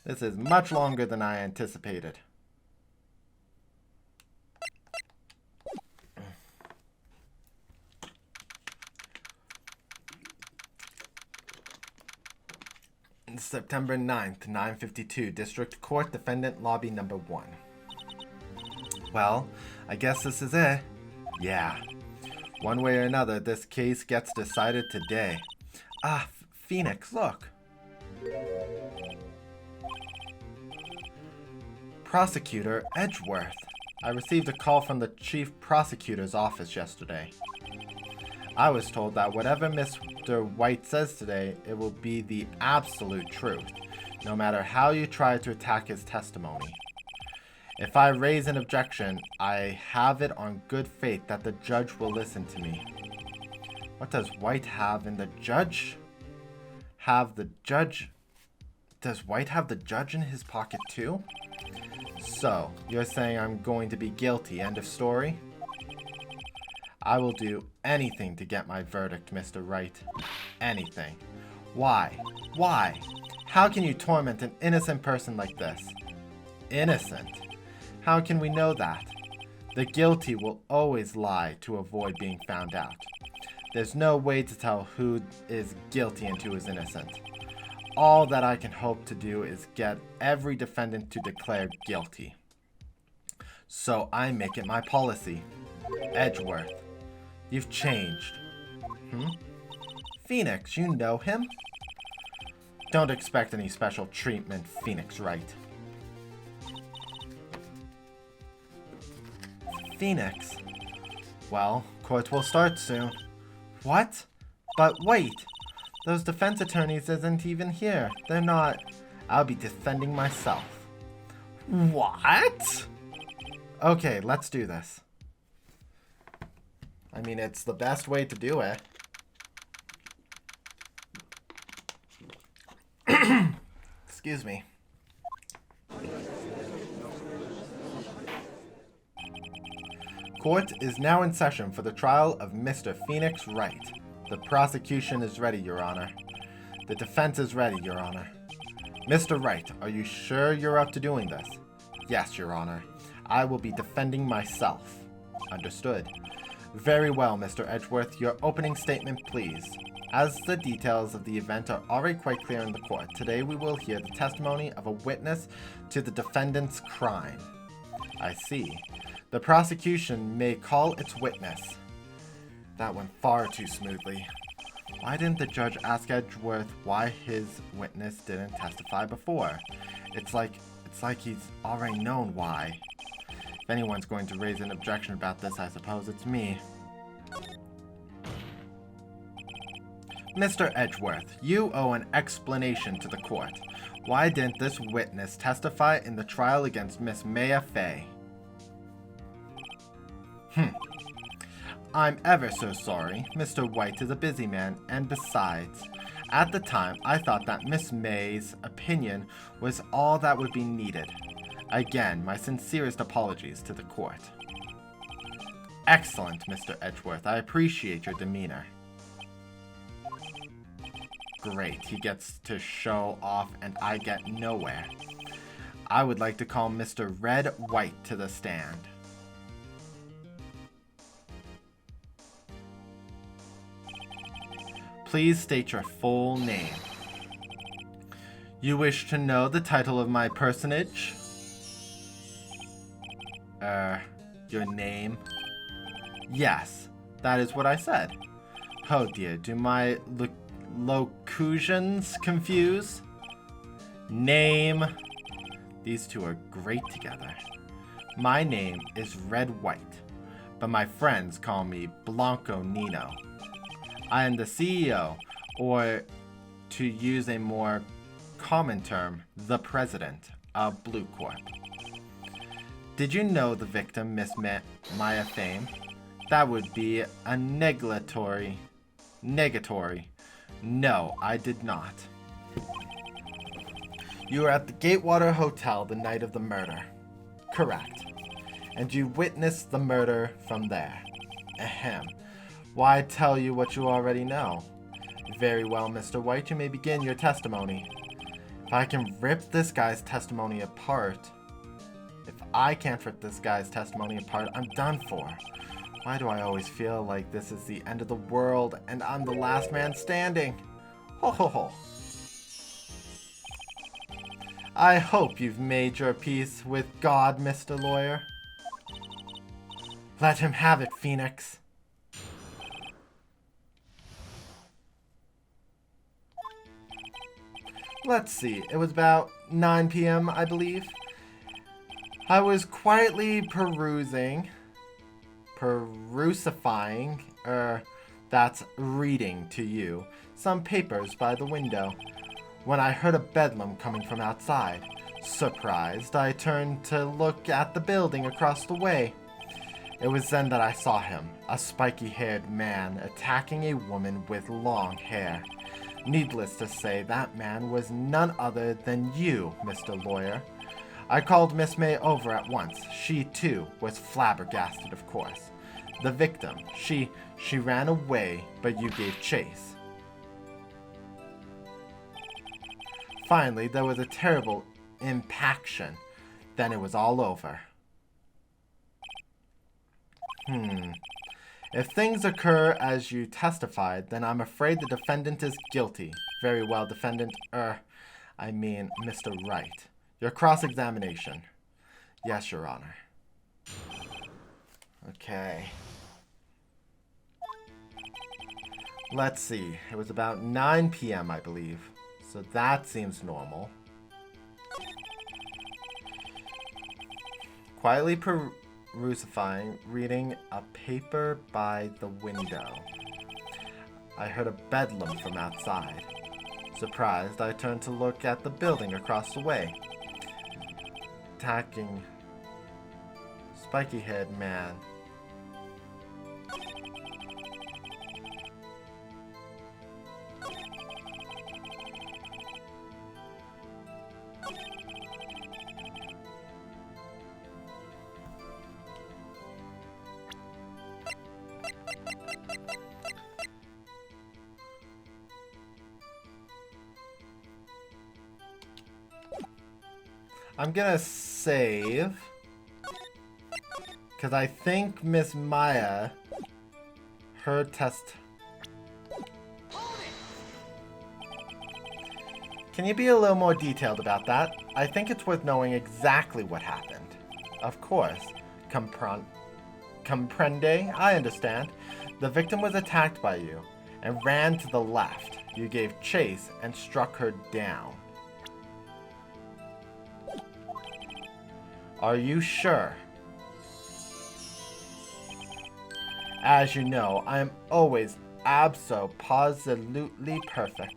This is much longer than I anticipated. September 9th, 9:52, District Court, Defendant Lobby Number 1. Well, I guess this is it. Yeah. One way or another, this case gets decided today. Ah, Phoenix, look. Prosecutor Edgeworth. I received a call from the Chief Prosecutor's office yesterday. I was told that whatever Mr. White says today, it will be the absolute truth, no matter how you try to attack his testimony. If I raise an objection, I have it on good faith that the judge will listen to me. What does White have in the judge? Does White have the judge in his pocket too? So, you're saying I'm going to be guilty, end of story? I will do anything to get my verdict, Mr. Wright. Anything. Why? Why? How can you torment an innocent person like this? Innocent? How can we know that? The guilty will always lie to avoid being found out. There's no way to tell who is guilty and who is innocent. All that I can hope to do is get every defendant to declare guilty. So I make it my policy. Edgeworth, you've changed. Phoenix, you know him? Don't expect any special treatment, Phoenix Wright. Phoenix? Well, court will start soon. What? But wait! Those defense attorneys isn't even here. They're not... I'll be defending myself. What? Okay, let's do this. I mean, it's the best way to do it. Excuse me. Court is now in session for the trial of Mr. Phoenix Wright. The prosecution is ready, Your Honor. The defense is ready, Your Honor. Mr. Wright, are you sure you're up to doing this? Yes, Your Honor. I will be defending myself. Understood. Very well, Mr. Edgeworth. Your opening statement, please. As the details of the event are already quite clear in the court, today we will hear the testimony of a witness to the defendant's crime. I see. The prosecution may call its witness. That went far too smoothly. Why didn't the judge ask Edgeworth why his witness didn't testify before? It's like he's already known why. If anyone's going to raise an objection about this, I suppose it's me. Mr. Edgeworth, you owe an explanation to the court. Why didn't this witness testify in the trial against Miss Maya Fey? I'm ever so sorry. Mr. White is a busy man, and besides, at the time, I thought that Miss May's opinion was all that would be needed. Again, my sincerest apologies to the court. Excellent, Mr. Edgeworth. I appreciate your demeanor. Great, he gets to show off and I get nowhere. I would like to call Mr. Red White to the stand. Please state your full name. You wish to know the title of my personage? Your name? Yes, that is what I said. Oh dear, do my locutions confuse? Name. These two are great together. My name is Red White, but my friends call me Blanco Nino. I am the CEO, or to use a more common term, the president of Blue Corp. Did you know the victim, Miss Maya Fame? That would be a negatory. No, I did not. You were at the Gatewater Hotel the night of the murder. Correct. And you witnessed the murder from there. Ahem. Why tell you what you already know? Very well, Mr. White, you may begin your testimony. If I can rip this guy's testimony apart, if I can't rip this guy's testimony apart, I'm done for. Why do I always feel like this is the end of the world and I'm the last man standing? Ho ho ho. I hope you've made your peace with God, Mr. Lawyer. Let him have it, Phoenix. Let's see, it was about 9 p.m., I believe. I was quietly perusifying, that's reading to you, some papers by the window, when I heard a bedlam coming from outside. Surprised, I turned to look at the building across the way. It was then that I saw him, a spiky-haired man attacking a woman with long hair. Needless to say, that man was none other than you, Mr. Lawyer. I called Miss May over at once. She, too, was flabbergasted, of course. The victim, she ran away, but you gave chase. Finally, there was a terrible impaction. Then it was all over. If things occur as you testified, then I'm afraid the defendant is guilty. Very well, defendant, Mr. Wright. Your cross-examination. Yes, Your Honor. Okay. Let's see. It was about 9 p.m., I believe. So that seems normal. Quietly perusifying, reading a paper by the window. I heard a bedlam from outside. Surprised, I turned to look at the building across the way. Attacking spiky-haired man. I'm gonna save, because I think Miss Maya, her test... Can you be a little more detailed about that? I think it's worth knowing exactly what happened. Of course. Comprende? I understand. The victim was attacked by you and ran to the left. You gave chase and struck her down. Are you sure? As you know, I am always abso-positively perfect.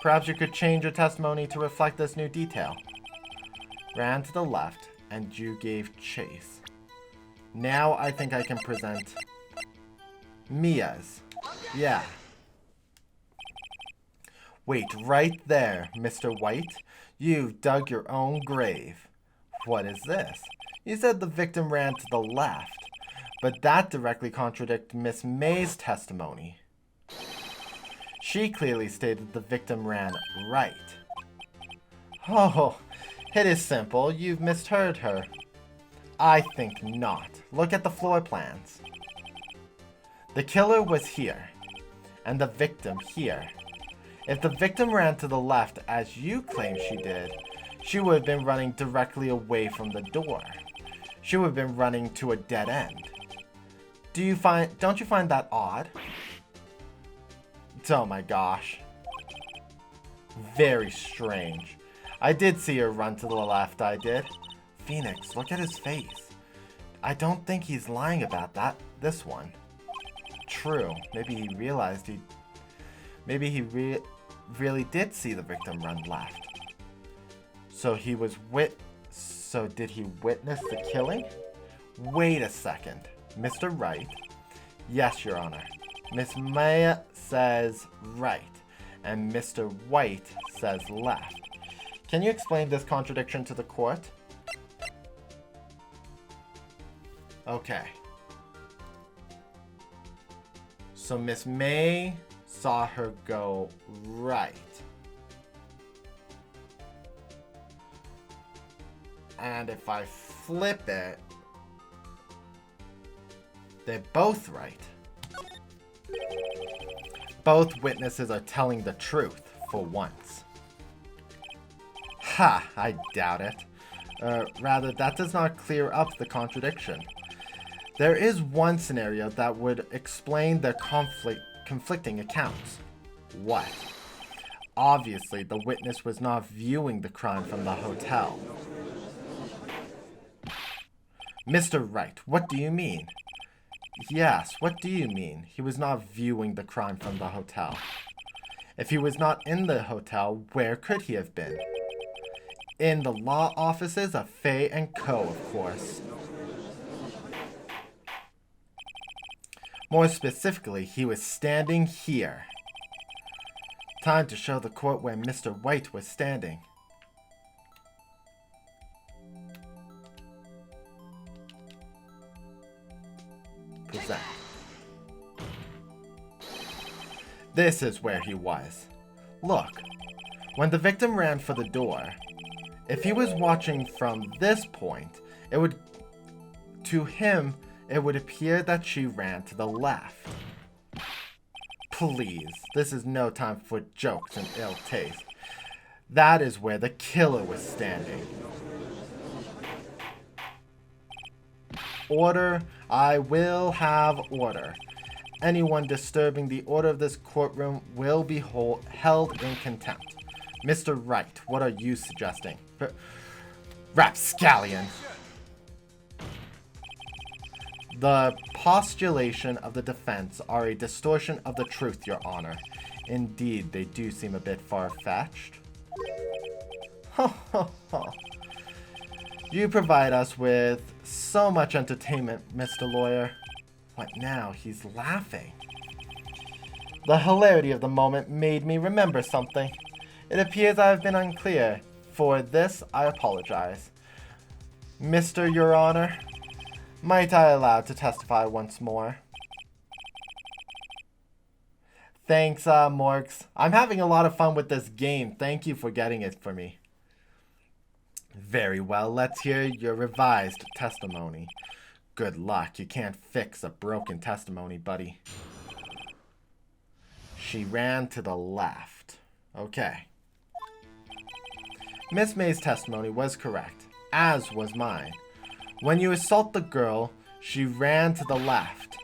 Perhaps you could change your testimony to reflect this new detail. Ran to the left, and you gave chase. Now I think I can present Mia's. Yeah. Wait, right there, Mr. White. You've dug your own grave. What is this? You said the victim ran to the left, but that directly contradicts Miss May's testimony. She clearly stated the victim ran right. Oh, it is simple. You've misheard her. I think not. Look at the floor plans. The killer was here, and the victim here. If the victim ran to the left as you claim she did, she would have been running directly away from the door. She would have been running to a dead end. Don't you find that odd? Oh my gosh. Very strange. I did see her run to the left, I did. Phoenix, look at his face. I don't think he's lying about this one. True. Maybe he realized really did see the victim run left. So did he witness the killing? Wait a second. Mr. Wright? Yes, Your Honor. Miss Maya says right, and Mr. White says left. Can you explain this contradiction to the court? Okay. So Miss May saw her go right. And if I flip it, they're both right. Both witnesses are telling the truth for once. Ha! I doubt it. Rather, that does not clear up the contradiction. There is one scenario that would explain the conflicting accounts. What? Obviously, the witness was not viewing the crime from the hotel. Mr. Wright, what do you mean? Yes, what do you mean? He was not viewing the crime from the hotel. If he was not in the hotel, where could he have been? In the law offices of Fay & Co., of course. More specifically, he was standing here. Time to show the court where Mr. White was standing. Present. This is where he was. Look, when the victim ran for the door, if he was watching from this point, to him, it would appear that she ran to the left. Please, this is no time for jokes and ill taste. That is where the killer was standing. Order. I will have order. Anyone disturbing the order of this courtroom will be held in contempt. Mr. Wright, what are you suggesting? Rapscallion. The postulation of the defense are a distortion of the truth, Your Honor. Indeed, they do seem a bit far-fetched. You provide us with so much entertainment, Mr. Lawyer. What now? He's laughing. The hilarity of the moment made me remember something. It appears I have been unclear. For this, I apologize. Mr. Your Honor, might I allow to testify once more? Thanks, Morgs. I'm having a lot of fun with this game. Thank you for getting it for me. Very well, let's hear your revised testimony. Good luck, you can't fix a broken testimony, buddy. She ran to the left. Okay. Miss May's testimony was correct, as was mine. When you assault the girl, she ran to the left,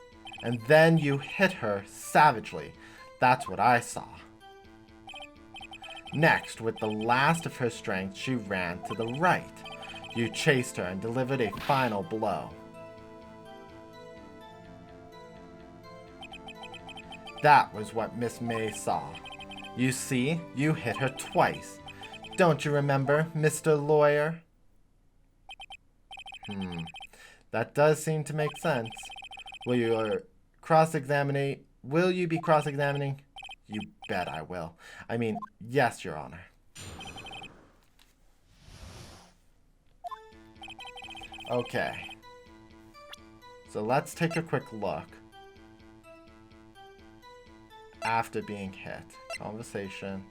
and then you hit her savagely. That's what I saw. Next, with the last of her strength, she ran to the right. You chased her and delivered a final blow. That was what Miss May saw. You see, you hit her twice. Don't you remember, Mr. Lawyer? That does seem to make sense. Will you be cross-examining? You bet I will. I mean, yes, Your Honor. Okay. So let's take a quick look. After being hit. Conversation.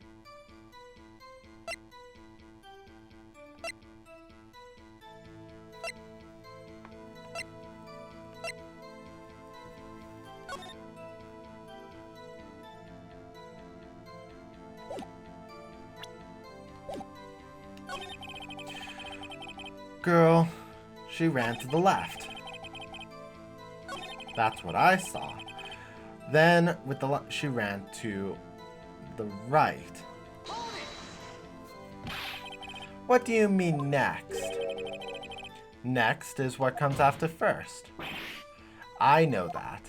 Girl, she ran to the left. That's what I saw. Then, with the she ran to the right. What do you mean next? Next is what comes after first. I know that.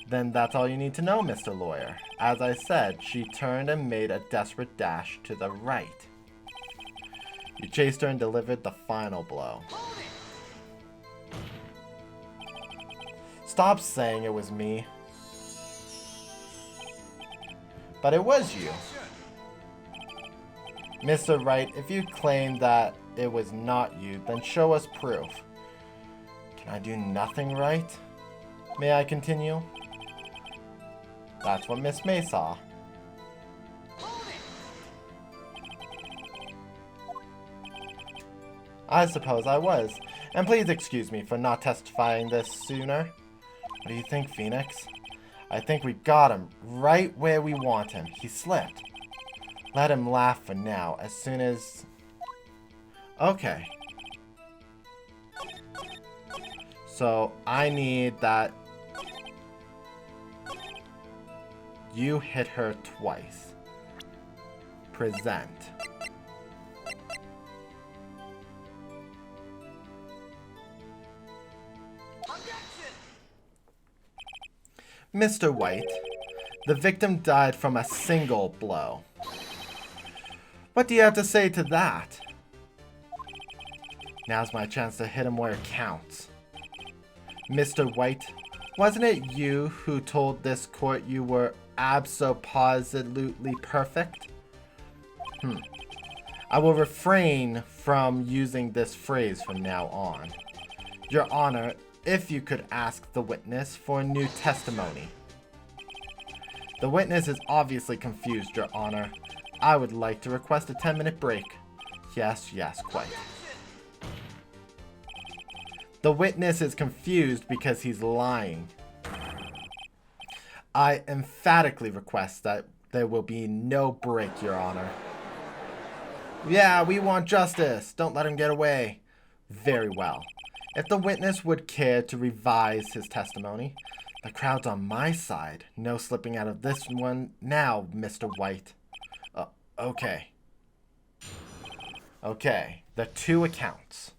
Then that's all you need to know, Mr. Lawyer. As I said, she turned and made a desperate dash to the right. You chased her and delivered the final blow. Stop saying it was me. But it was you. Mr. Wright, if you claim that it was not you, then show us proof. Can I do nothing right? May I continue? That's what Miss May saw. I suppose I was. And please excuse me for not testifying this sooner. What do you think, Phoenix? I think we got him right where we want him. He slipped. Let him laugh for now, as soon as... Okay. So, I need that... You hit her twice. Present. Mr. White, the victim died from a single blow. What do you have to say to that? Now's my chance to hit him where it counts. Mr. White, wasn't it you who told this court you were abso-positively perfect? I will refrain from using this phrase from now on. Your Honor, if you could ask the witness for a new testimony. The witness is obviously confused, Your Honor. I would like to request a 10-minute break. Yes, quite. The witness is confused because he's lying. I emphatically request that there will be no break, Your Honor. Yeah, we want justice. Don't let him get away. Very well. If the witness would care to revise his testimony, the crowd's on my side. No slipping out of this one now, Mr. White. Okay. Okay, the two accounts.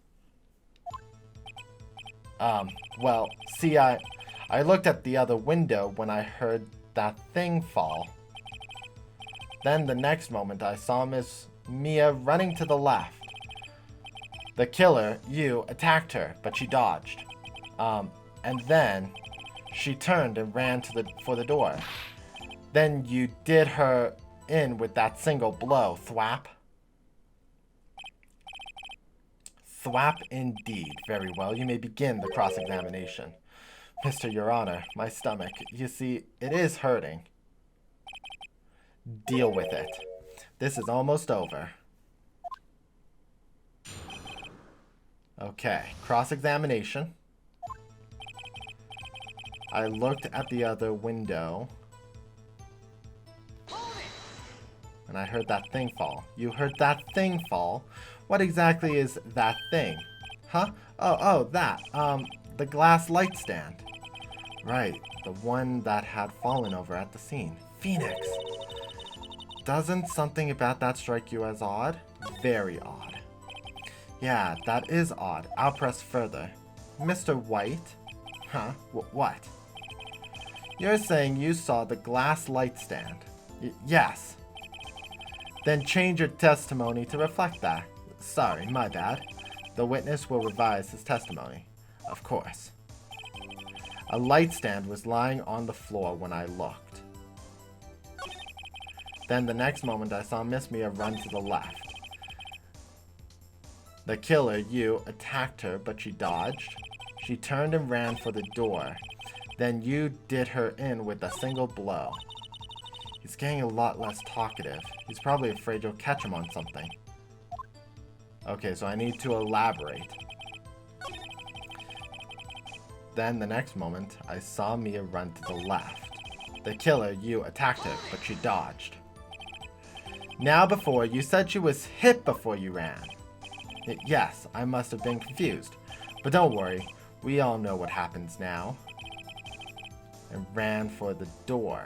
Well, see, I looked at the other window when I heard that thing fall. Then the next moment I saw Miss Mia running to the left. The killer, you, attacked her, but she dodged. And then she turned and ran for the door. Then you did her in with that single blow, thwap. Thwap indeed. Very well, you may begin the cross-examination. Mr. Your Honor, my stomach, you see, it is hurting. Deal with it. This is almost over. Okay, cross-examination. I looked at the other window. And I heard that thing fall. You heard that thing fall? What exactly is that thing? Huh? Oh, that. The glass light stand. Right, the one that had fallen over at the scene. Phoenix! Doesn't something about that strike you as odd? Very odd. Yeah, that is odd. I'll press further. Mr. White? Huh? What? You're saying you saw the glass light stand? Yes. Then change your testimony to reflect that. Sorry, my bad. The witness will revise his testimony. Of course. A light stand was lying on the floor when I looked. Then the next moment I saw Miss Mia run to the left. The killer, you, attacked her, but she dodged. She turned and ran for the door. Then you did her in with a single blow. He's getting a lot less talkative. He's probably afraid you'll catch him on something. Okay, so I need to elaborate. Then the next moment, I saw Mia run to the left. The killer, you, attacked her, but she dodged. Now before, you said she was hit before you ran. Yes, I must have been confused. But don't worry, we all know what happens now. And ran for the door.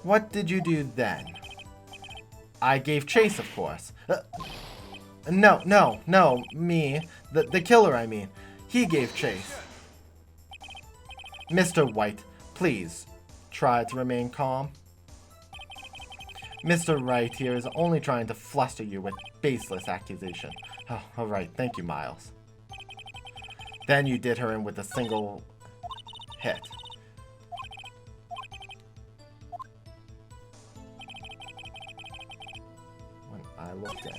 What did you do then? I gave chase, of course. No, me. The killer, I mean. He gave chase. Mr. White, please, try to remain calm. Mr. Wright here is only trying to fluster you with baseless accusation. Oh, alright, thank you, Miles. Then you did her in with a single hit. When I looked in.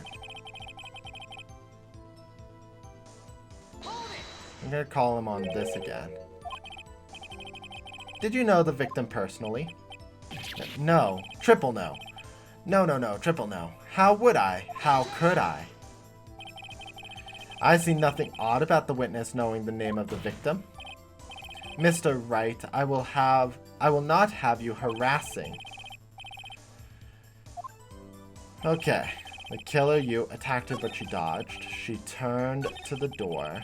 I'm gonna call him on this again. Did you know the victim personally? No. Triple no. No, no, no, triple no. How would I? How could I? I see nothing odd about the witness knowing the name of the victim. Mr. Wright, I will not have you harassing. Okay. The killer, you attacked her, but she dodged. She turned to the door.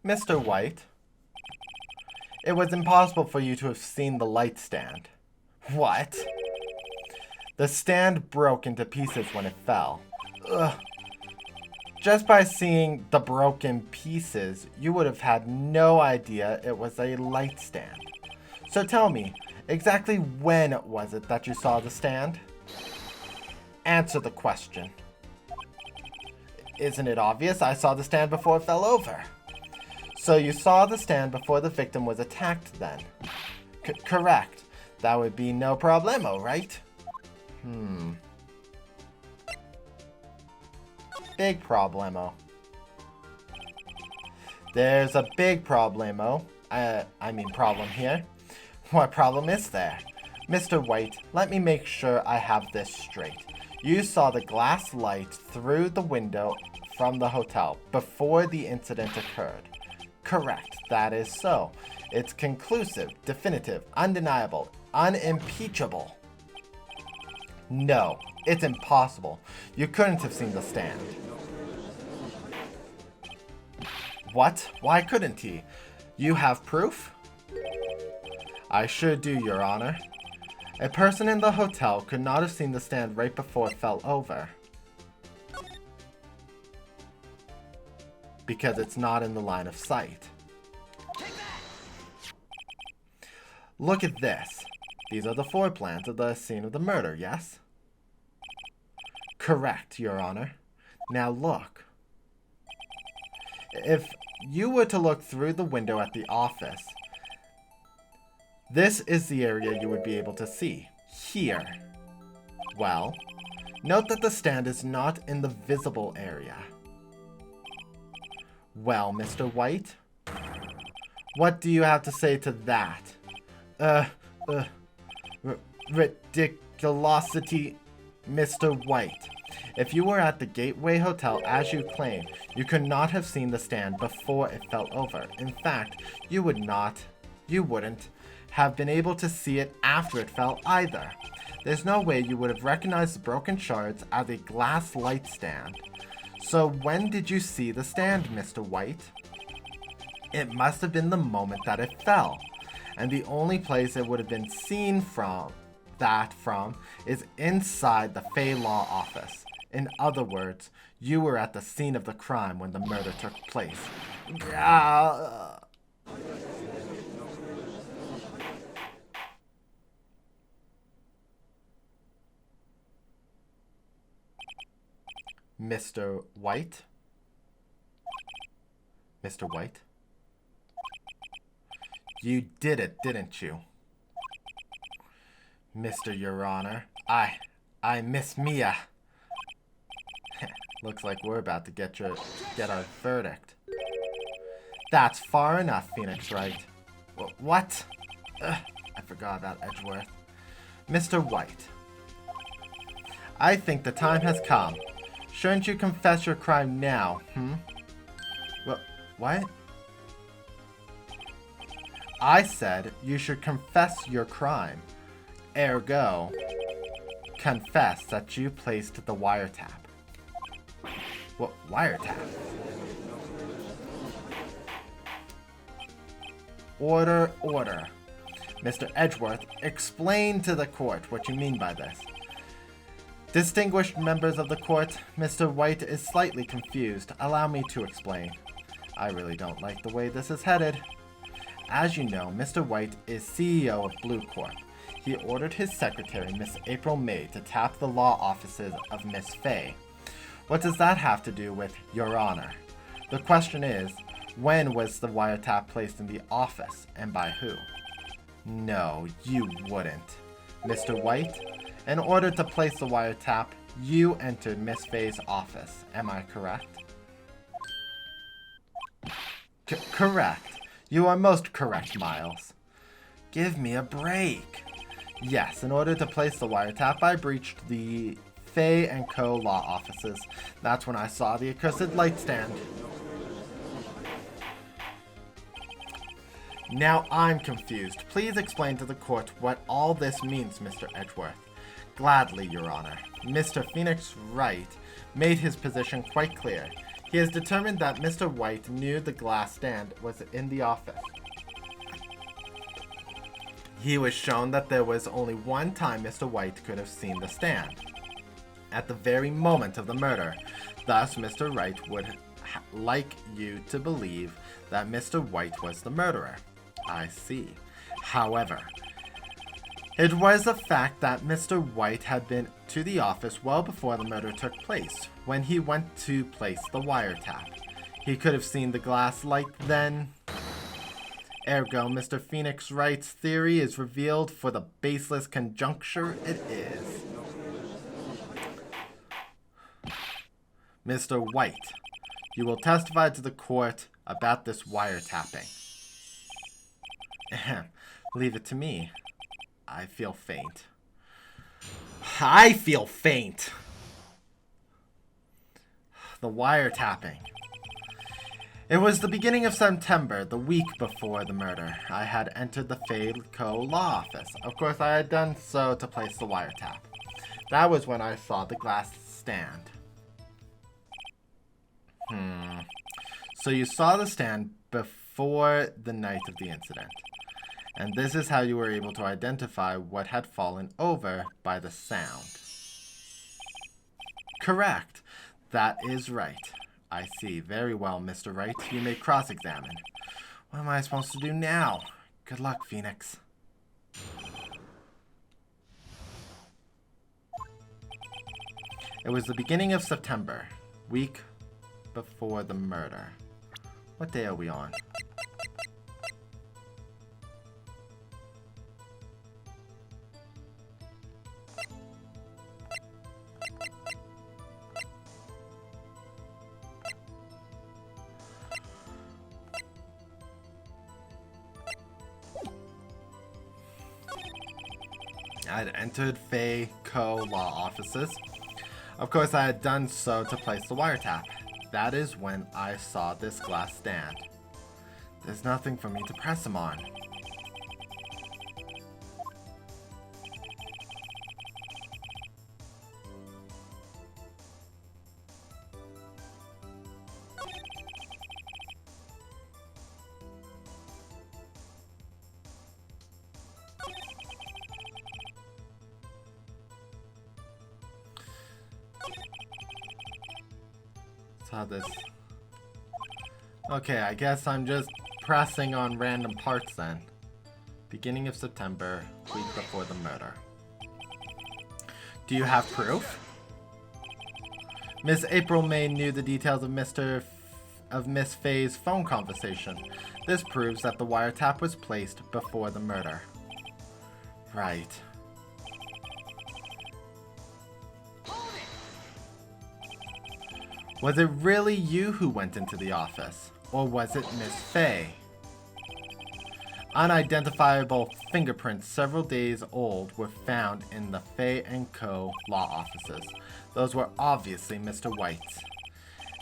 Mr. White, it was impossible for you to have seen the light stand. What? The stand broke into pieces when it fell. Ugh. Just by seeing the broken pieces, you would have had no idea it was a light stand. So tell me, exactly when was it that you saw the stand? Answer the question. Isn't it obvious? I saw the stand before it fell over. So you saw the stand before the victim was attacked then? Correct. That would be no problemo, right? Big problemo. There's a big problemo. Problem here. What problem is there? Mr. White, let me make sure I have this straight. You saw the glass light through the window from the hotel before the incident occurred. Correct, that is so. It's conclusive, definitive, undeniable, unimpeachable. No, it's impossible. You couldn't have seen the stand. What? Why couldn't he? You have proof? I sure do, Your Honor. A person in the hotel could not have seen the stand right before it fell over. Because it's not in the line of sight. Look at this. These are the floor plans of the scene of the murder, yes? Correct, Your Honor. Now look. If you were to look through the window at the office, this is the area you would be able to see. Here. Well, note that the stand is not in the visible area. Well, Mr. White, what do you have to say to that? Ridiculosity, Mr. White. If you were at the Gateway Hotel as you claim, you could not have seen the stand before it fell over. In fact, you wouldn't have been able to see it after it fell either. There's no way you would have recognized the broken shards as a glass light stand. So when did you see the stand, Mr. White? It must have been the moment that it fell. And the only place it would have been seen from is inside the Fey Law office. In other words, you were at the scene of the crime when the murder took place. Mr. White? Mr. White? You did it, didn't you? Mr. Your Honor, I miss Mia. Looks like we're about to get our verdict. That's far enough, Phoenix Wright. What? I forgot about Edgeworth. Mr. White, I think the time has come. Shouldn't you confess your crime now, What? I said you should confess your crime. Ergo, confess that you placed the wiretap. What wiretap? Order, order. Mr. Edgeworth, explain to the court what you mean by this. Distinguished members of the court, Mr. White is slightly confused. Allow me to explain. I really don't like the way this is headed. As you know, Mr. White is CEO of Blue Corp. He ordered his secretary, Miss April May, to tap the law offices of Miss Fay. What does that have to do with Your Honor? The question is, when was the wiretap placed in the office, and by who? No, you wouldn't. Mr. White, in order to place the wiretap, you entered Miss Faye's office. Am I correct? Correct. You are most correct, Miles. Give me a break. Yes, in order to place the wiretap, I breached the Faye & Co. law offices. That's when I saw the accursed light stand. Now I'm confused. Please explain to the court what all this means, Mr. Edgeworth. Gladly, Your Honor. Mr. Phoenix Wright made his position quite clear. He has determined that Mr. White knew the glass stand was in the office. He was shown that there was only one time Mr. White could have seen the stand. At the very moment of the murder. Thus, Mr. Wright would like you to believe that Mr. White was the murderer. I see. However, it was a fact that Mr. White had been to the office well before the murder took place, when he went to place the wiretap. He could have seen the glass light then. Ergo, Mr. Phoenix Wright's theory is revealed for the baseless conjuncture it is. Mr. White, you will testify to the court about this wiretapping. Leave it to me. I feel faint. I feel faint! The wiretapping. It was the beginning of September, the week before the murder. I had entered the Faye Co. law office. Of course, I had done so to place the wiretap. That was when I saw the glass stand. So you saw the stand before the night of the incident. And this is how you were able to identify what had fallen over by the sound. Correct. That is right. I see. Very well, Mr. Wright. You may cross-examine. What am I supposed to do now? Good luck, Phoenix. It was the beginning of September, week before the murder. What day are we on? I had entered Faye Co. law offices. Of course, I had done so to place the wiretap. That is when I saw this glass stand. There's nothing for me to press him on. This. Okay, I guess I'm just pressing on random parts then. Beginning of September, week before the murder. Do you have proof? Miss April May knew the details of Miss Faye's phone conversation. This proves that the wiretap was placed before the murder. Right. Was it really you who went into the office? Or was it Miss Faye? Unidentifiable fingerprints several days old were found in the Faye & Co. law offices. Those were obviously Mr. White's.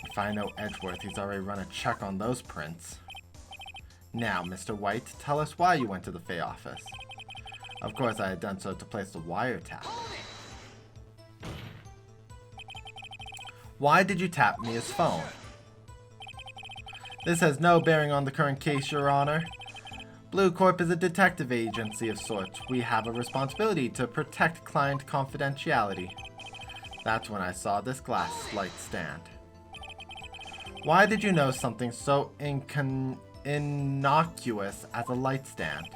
If I know Edgeworth, he's already run a check on those prints. Now, Mr. White, tell us why you went to the Faye office. Of course, I had done so to place the wiretap. Why did you tap Mia's phone? This has no bearing on the current case, Your Honor. Blue Corp is a detective agency of sorts. We have a responsibility to protect client confidentiality. That's when I saw this glass light stand. Why did you know something so innocuous as a light stand?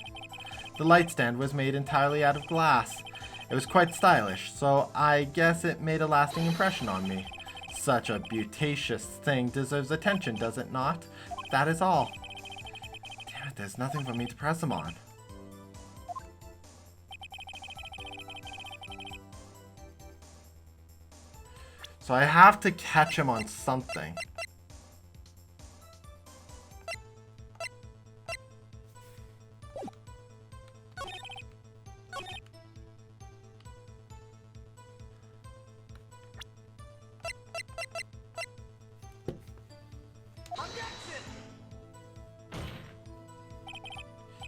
The light stand was made entirely out of glass. It was quite stylish, so I guess it made a lasting impression on me. Such a beautacious thing deserves attention, does it not? That is all. Damn it, there's nothing for me to press him on. So I have to catch him on something.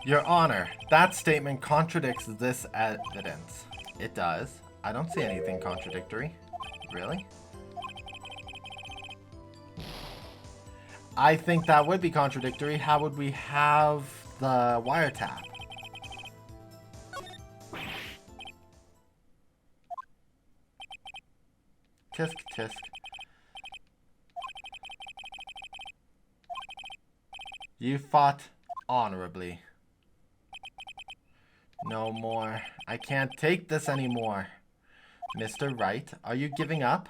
Your Honor, that statement contradicts this evidence. It does. I don't see anything contradictory. Really? I think that would be contradictory. How would we have the wiretap? Tisk, tisk. You fought honorably. No more. I can't take this anymore. Mr. Wright, are you giving up?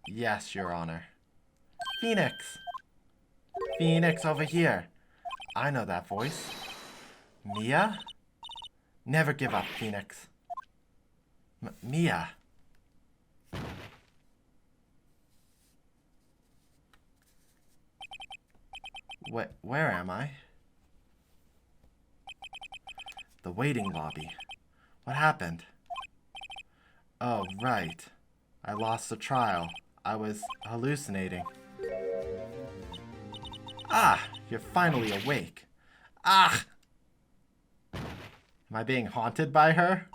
Yes, Your Honor. Phoenix! Phoenix, over here. I know that voice. Mia? Never give up, Phoenix. Mia. Where am I? The waiting lobby. What happened? Oh, right. I lost the trial. I was hallucinating. Ah, you're finally awake. Ah! Am I being haunted by her?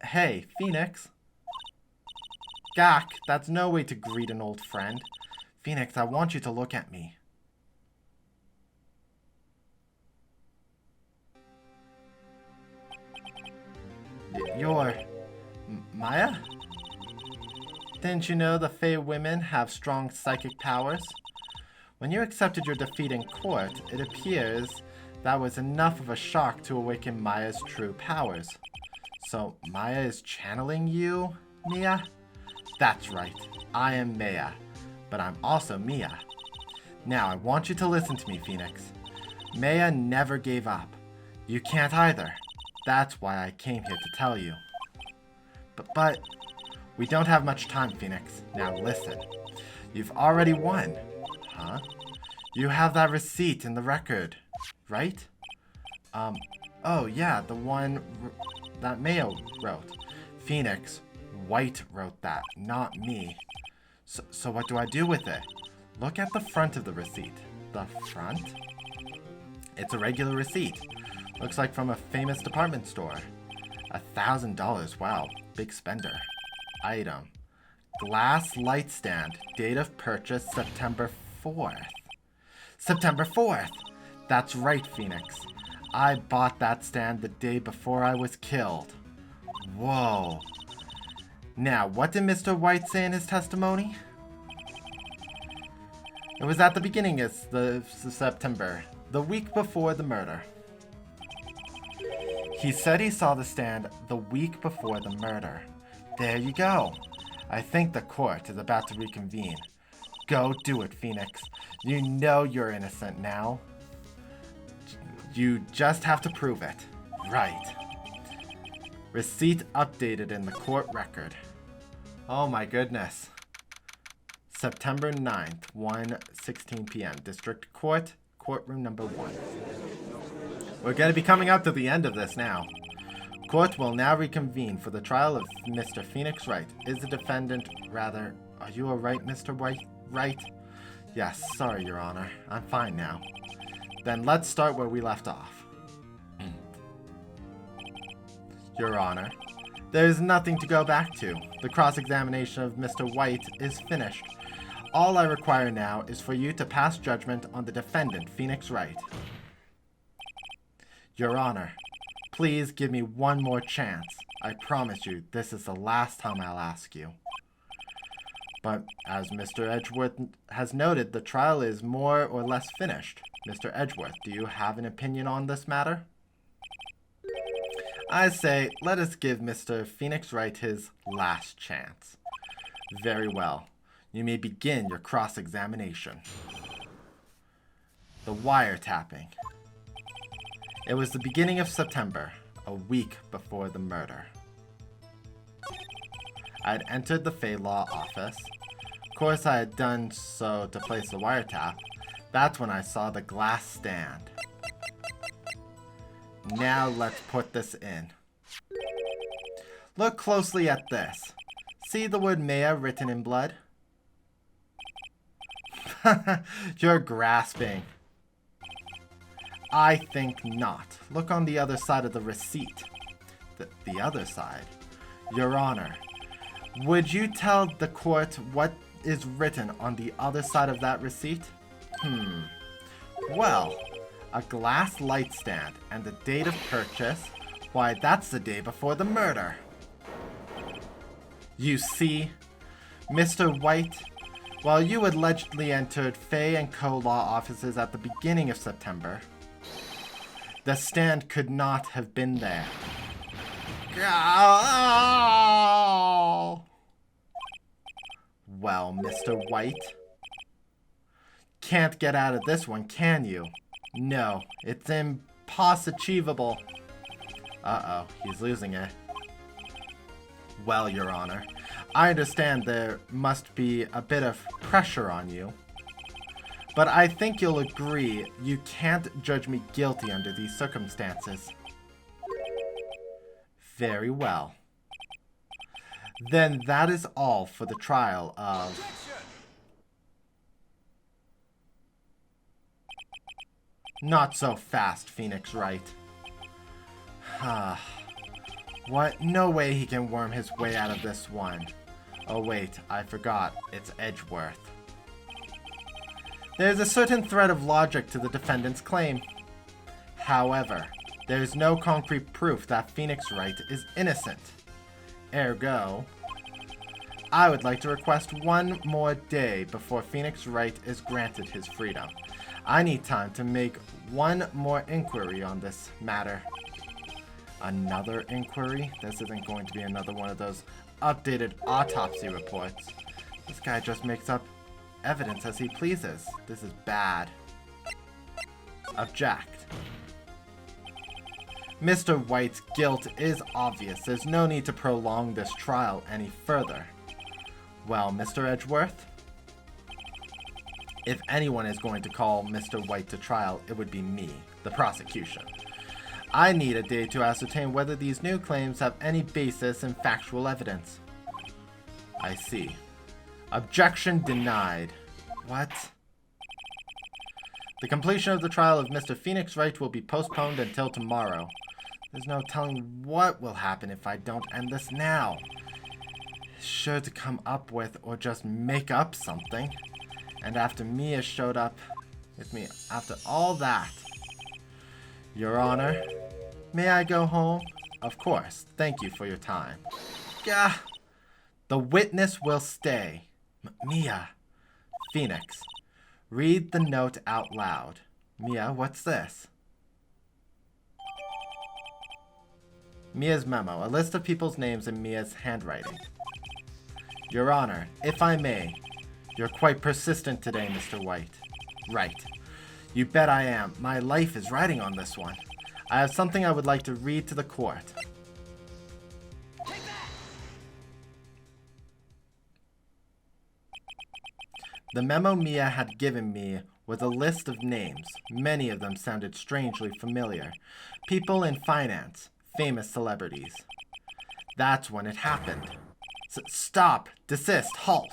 Hey, Phoenix. Gak, that's no way to greet an old friend. Phoenix, I want you to look at me. You're... Maya? Didn't you know the Fey women have strong psychic powers? When you accepted your defeat in court, it appears that was enough of a shock to awaken Maya's true powers. So, Maya is channeling you, Mia? That's right. I am Maya, but I'm also Mia. Now, I want you to listen to me, Phoenix. Maya never gave up. You can't either. That's why I came here to tell you. But we don't have much time, Phoenix. Now listen. You've already won. Huh? You have that receipt in the record, right? Oh yeah, the one that Mayo wrote. Phoenix White wrote that, not me. So what do I do with it? Look at the front of the receipt. The front? It's a regular receipt. Looks like from a famous department store. $1,000, wow, big spender. Item. Glass light stand, date of purchase September 4th. September 4th! That's right, Phoenix. I bought that stand the day before I was killed. Whoa. Now, what did Mr. White say in his testimony? It was at the beginning of September, the week before the murder. He said he saw the stand the week before the murder. There you go. I think the court is about to reconvene. Go do it, Phoenix. You know you're innocent now. You just have to prove it. Right. Receipt updated in the court record. Oh my goodness. September 9th, 1:16 p.m. District Court, courtroom number 1. We're going to be coming up to the end of this now. Court will now reconvene for the trial of Mr. Phoenix Wright. Is the defendant rather... Are you alright, Mr. Wright? Yes, sorry, Your Honor. I'm fine now. Then let's start where we left off. Your Honor, there is nothing to go back to. The cross-examination of Mr. White is finished. All I require now is for you to pass judgment on the defendant, Phoenix Wright. Your Honor, please give me one more chance. I promise you, this is the last time I'll ask you. But as Mr. Edgeworth has noted, the trial is more or less finished. Mr. Edgeworth, do you have an opinion on this matter? I say, let us give Mr. Phoenix Wright his last chance. Very well. You may begin your cross-examination. The wiretapping. It was the beginning of September, a week before the murder. I had entered the Fey Law office. Of course, I had done so to place the wiretap. That's when I saw the glass stand. Now let's put this in. Look closely at this. See the word Maya written in blood? You're grasping. I think not. Look on the other side of the receipt. The other side? Your Honor, would you tell the court what is written on the other side of that receipt? Well, a glass light stand and the date of purchase. Why, that's the day before the murder. You see, Mr. White, while you allegedly entered Fay and Co. law offices at the beginning of September, the stand could not have been there. Well, Mr. White, can't get out of this one, can you? No, it's impossible. Uh-oh, he's losing it. Well, Your Honor, I understand there must be a bit of pressure on you, but I think you'll agree you can't judge me guilty under these circumstances. Very well. Then that is all for the trial of... Not so fast, Phoenix Wright. What? No way he can worm his way out of this one. Oh wait, I forgot. It's Edgeworth. There's a certain thread of logic to the defendant's claim. However, there is no concrete proof that Phoenix Wright is innocent. Ergo, I would like to request one more day before Phoenix Wright is granted his freedom. I need time to make one more inquiry on this matter. Another inquiry? This isn't going to be another one of those updated autopsy reports. This guy just makes up evidence as he pleases. This is bad. Object. Mr. White's guilt is obvious. There's no need to prolong this trial any further. Well, Mr. Edgeworth? If anyone is going to call Mr. White to trial, it would be me, the prosecution. I need a day to ascertain whether these new claims have any basis in factual evidence. I see. Objection denied. What? The completion of the trial of Mr. Phoenix Wright will be postponed until tomorrow. There's no telling what will happen if I don't end this now. Sure to come up with or just make up something. And after Mia showed up with me after all that. Your Honor, may I go home? Of course. Thank you for your time. Gah! The witness will stay. Mia. Phoenix. Read the note out loud. Mia, what's this? Mia's memo. A list of people's names in Mia's handwriting. Your Honor, if I may. You're quite persistent today, Mr. White. Right. You bet I am. My life is riding on this one. I have something I would like to read to the court. The memo Mia had given me was a list of names. Many of them sounded strangely familiar. People in finance, famous celebrities. That's when it happened. Stop! Desist! Halt!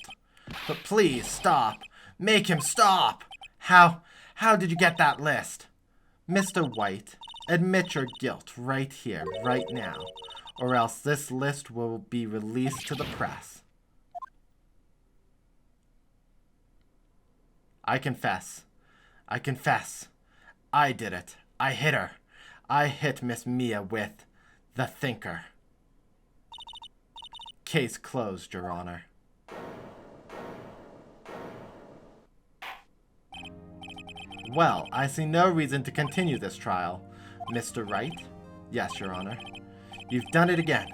But please, stop! Make him stop! How did you get that list? Mr. White, admit your guilt right here, right now, or else this list will be released to the press. I confess. I confess. I did it. I hit her. I hit Miss Mia with the Thinker. Case closed, Your Honor. Well, I see no reason to continue this trial. Mr. Wright? Yes, Your Honor. You've done it again.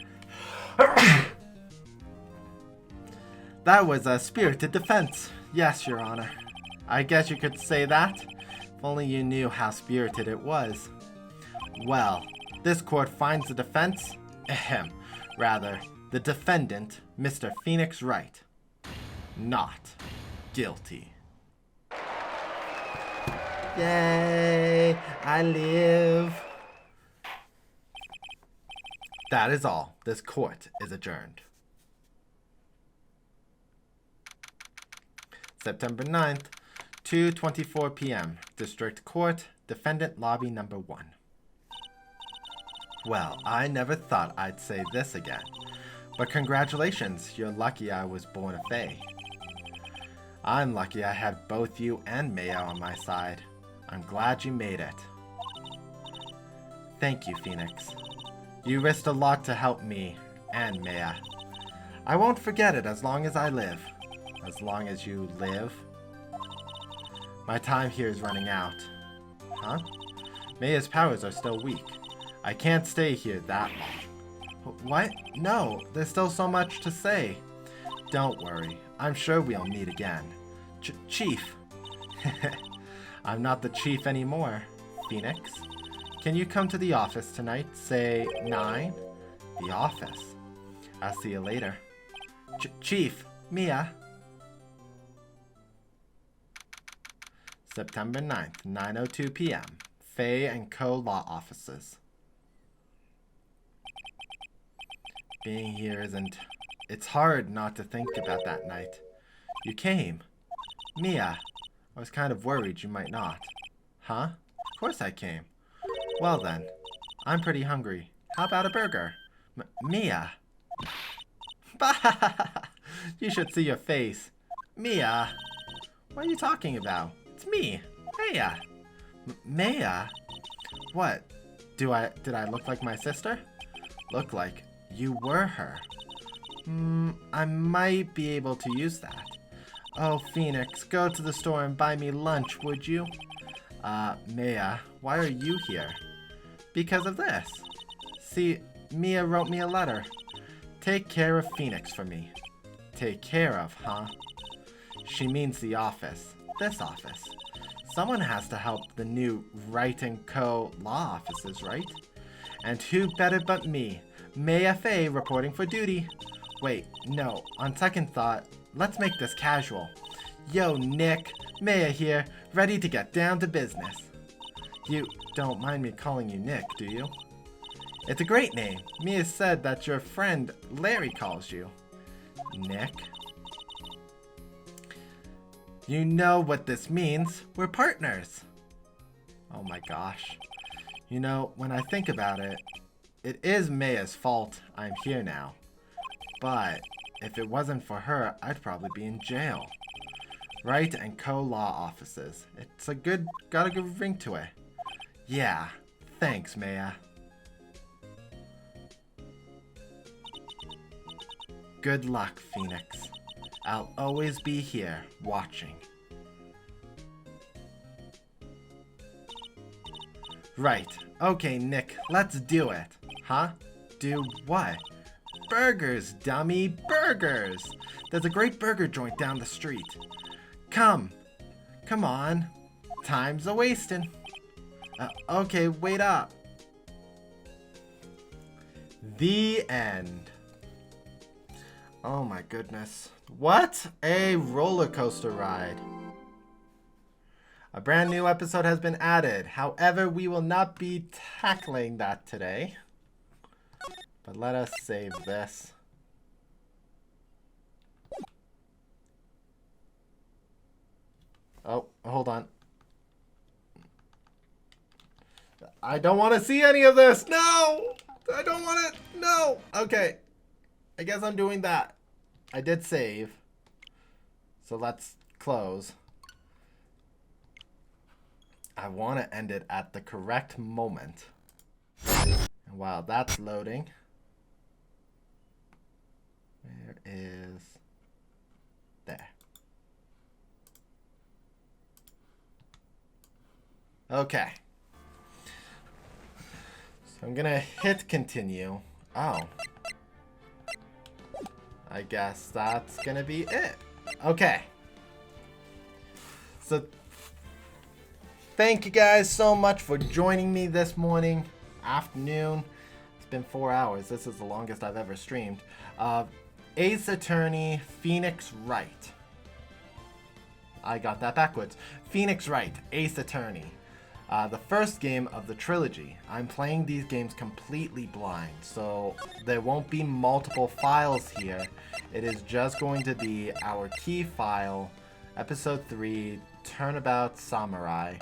That was a spirited defense. Yes, Your Honor. I guess you could say that. If only you knew how spirited it was. Well, this court finds the defense, rather, the defendant, Mr. Phoenix Wright, not guilty. Yay! I live! That is all. This court is adjourned. September 9th, 2:24 p.m. District Court, Defendant Lobby Number 1. Well, I never thought I'd say this again. But congratulations, you're lucky I was born a Fae. I'm lucky I had both you and Maya on my side. I'm glad you made it. Thank you, Phoenix. You risked a lot to help me and Maya. I won't forget it as long as I live. As long as you live? My time here is running out. Huh? Maya's powers are still weak. I can't stay here that long. What? No, there's still so much to say. Don't worry. I'm sure we'll meet again. Chief. I'm not the chief anymore. Phoenix, can you come to the office tonight? Say 9? The office. I'll see you later. Chief, Mia. September 9th, 9:02 p.m. Fae and Co. Law Offices. Being here isn't... It's hard not to think about that night. You came. Mia, I was kind of worried you might not. Huh? Of course I came. Well then, I'm pretty hungry. How about a burger? Mia. Bah! You should see your face. Mia. What are you talking about? It's me, Maya. Maya? What? Did I look like my sister? Look like you were her. I might be able to use that. Oh, Phoenix, go to the store and buy me lunch, would you? Maya, why are you here? Because of this. See, Mia wrote me a letter. Take care of Phoenix for me. Take care of, huh? She means the office. This office. Someone has to help the new Wright & Co. law offices, right? And who better but me, Maya Faye, reporting for duty. Wait, no, on second thought, let's make this casual. Yo, Nick, Maya here, ready to get down to business. You don't mind me calling you Nick, do you? It's a great name. Mia said that your friend Larry calls you. Nick? You know what this means. We're partners. Oh my gosh. You know, when I think about it, it is Maya's fault I'm here now. But if it wasn't for her, I'd probably be in jail. Wright & Co. law offices. It's got a good ring to it. Yeah, thanks, Maya. Good luck, Phoenix. I'll always be here, watching. Right. Okay, Nick, let's do it. Huh? Do what? Burgers, dummy, burgers! There's a great burger joint down the street. Come on. Time's a-wasting. Okay, wait up. The end. Oh my goodness. What a roller coaster ride. A brand new episode has been added. However, we will not be tackling that today. But let us save this. Oh, hold on. I don't want to see any of this. No! I don't want it. No! Okay. I guess I'm doing that. I did save. So let's close. I want to end it at the correct moment. And while that's loading, where is there? Okay. So I'm gonna hit continue. Oh. I guess that's gonna be it. Okay. So thank you guys so much for joining me this afternoon. It's been 4 hours. This is the longest I've ever streamed. Ace Attorney Phoenix Wright. I got that backwards. Phoenix Wright, Ace Attorney. The first game of the trilogy. I'm playing these games completely blind, so there won't be multiple files here. It is just going to be our key file, Episode 3, Turnabout Samurai.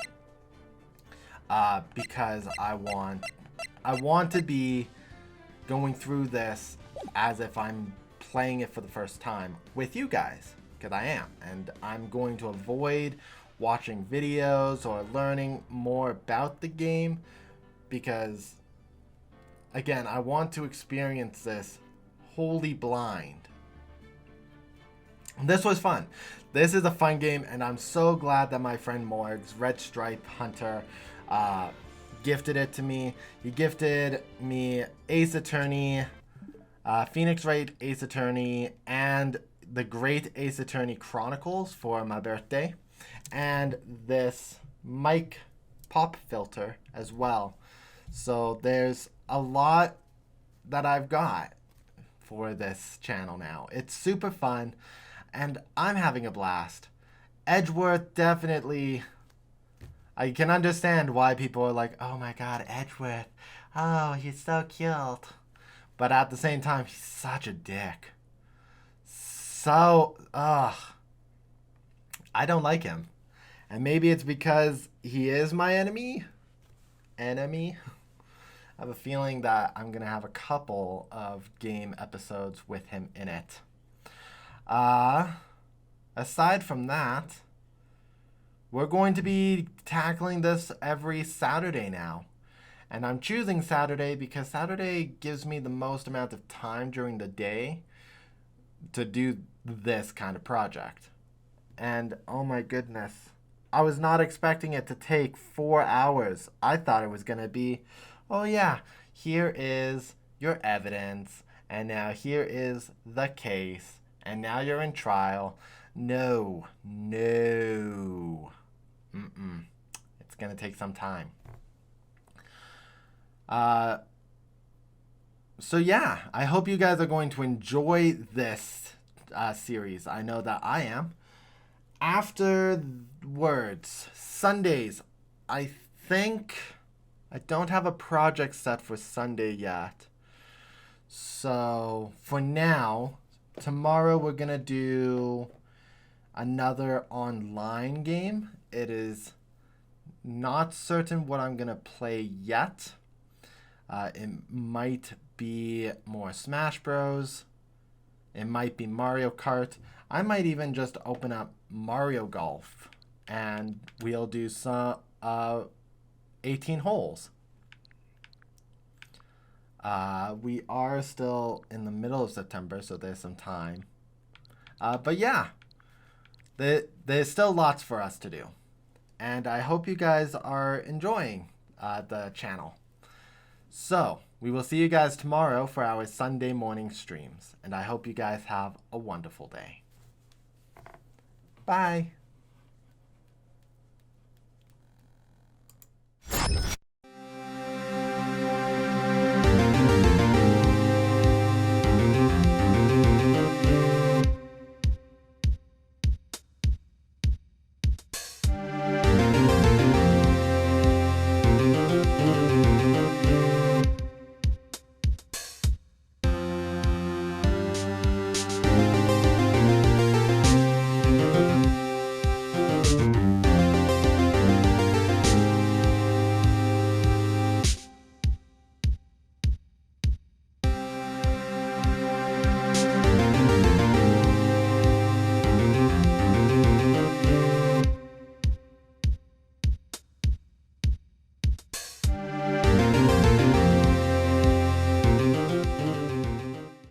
Because I want to be going through this as if I'm playing it for the first time with you guys, because I am, and I'm going to avoid watching videos or learning more about the game, because again, I want to experience this wholly blind. This was fun. This is a fun game, and I'm so glad that my friend Morgs, Red Stripe Hunter, gifted it to me. He gifted me Ace Attorney, Phoenix Wright Ace Attorney, and the Great Ace Attorney Chronicles for my birthday, and this mic pop filter as well. So there's a lot that I've got for this channel now. It's super fun, and I'm having a blast. Edgeworth, definitely, I can understand why people are like, oh my god, Edgeworth, oh, he's so cute. But at the same time, he's such a dick. So, I don't like him. And maybe it's because he is my enemy. I have a feeling that I'm going to have a couple of game episodes with him in it. Aside from that, we're going to be tackling this every Saturday now. And I'm choosing Saturday because Saturday gives me the most amount of time during the day to do this kind of project. And oh my goodness, I was not expecting it to take 4 hours. I thought it was going to be, oh yeah, here is your evidence, and now here is the case, and now you're in trial. No. It's going to take some time. So yeah, I hope you guys are going to enjoy this series. I know that I am. Afterwards, Sundays, I think I don't have a project set for Sunday yet. So for now, tomorrow we're going to do another online game. It is not certain what I'm going to play yet. It might be more Smash Bros. It might be Mario Kart. I might even just open up Mario Golf and we'll do some 18 holes. We are still in the middle of September, so there's some time. But yeah, there's still lots for us to do. And I hope you guys are enjoying the channel. So, we will see you guys tomorrow for our Sunday morning streams. And I hope you guys have a wonderful day. Bye.